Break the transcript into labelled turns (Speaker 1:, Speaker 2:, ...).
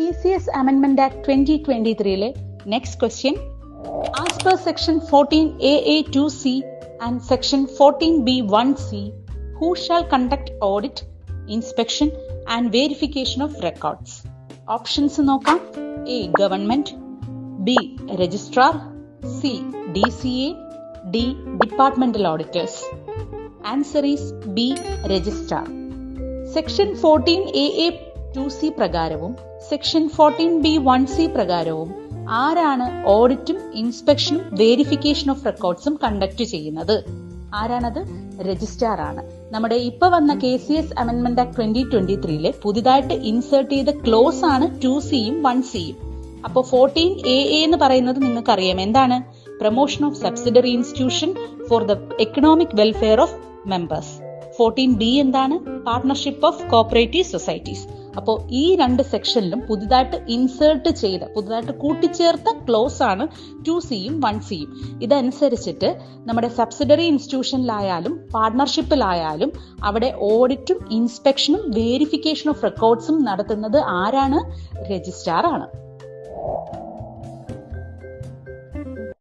Speaker 1: KCS Amendment Act 2023 next question. As per section 14AA2C and section 14B1C, who shall conduct audit, inspection and verification of records? Options നോക്കാം. A. Government, B. Registrar, C. DCA, D. Departmental Auditors. Answer is B. Registrar. Section 14AA2C പ്രകാരവും section 14B1C പ്രകാരവും ആരാണ് ഓഡിറ്റും ഇൻസ്പെക്ഷനും verification of റെക്കോർഡ്സും conduct ചെയ്യുന്നത്? ആരാണത്? Registrar ആണ്. നമ്മുടെ ഇപ്പൊ വന്ന KCS അമെൻഡ്മെന്റ് ആക്ട് 2023 പുതിയതായിട്ട് ഇൻസേർട്ട് ചെയ്ത ക്ലോസ് ആണ് 2Cയും 1Cയും. അപ്പോ 14AA എന്ന് പറയുന്നത് നിങ്ങൾക്കറിയാം എന്താണ്? Promotion of subsidiary institution for the economic welfare of members. 14B എന്താണ്? Partnership of cooperative societies. അപ്പോൾ ഈ രണ്ട് സെക്ഷനിലും പുതുതായിട്ട് കൂട്ടിച്ചേർത്ത ക്ലോസ് ആണ് 2Cയും 1Cയും. ഇതനുസരിച്ചിട്ട് നമ്മുടെ സബ്സിഡറി ഇൻസ്റ്റിറ്റ്യൂഷനിലായാലും പാർട്ണർഷിപ്പിലായാലും അവിടെ ഓഡിറ്റും ഇൻസ്പെക്ഷനും വെരിഫിക്കേഷൻ ഓഫ് റെക്കോർഡ്സും നടത്തുന്നത് ആരാണ്? രജിസ്ട്രാർ ആണ്.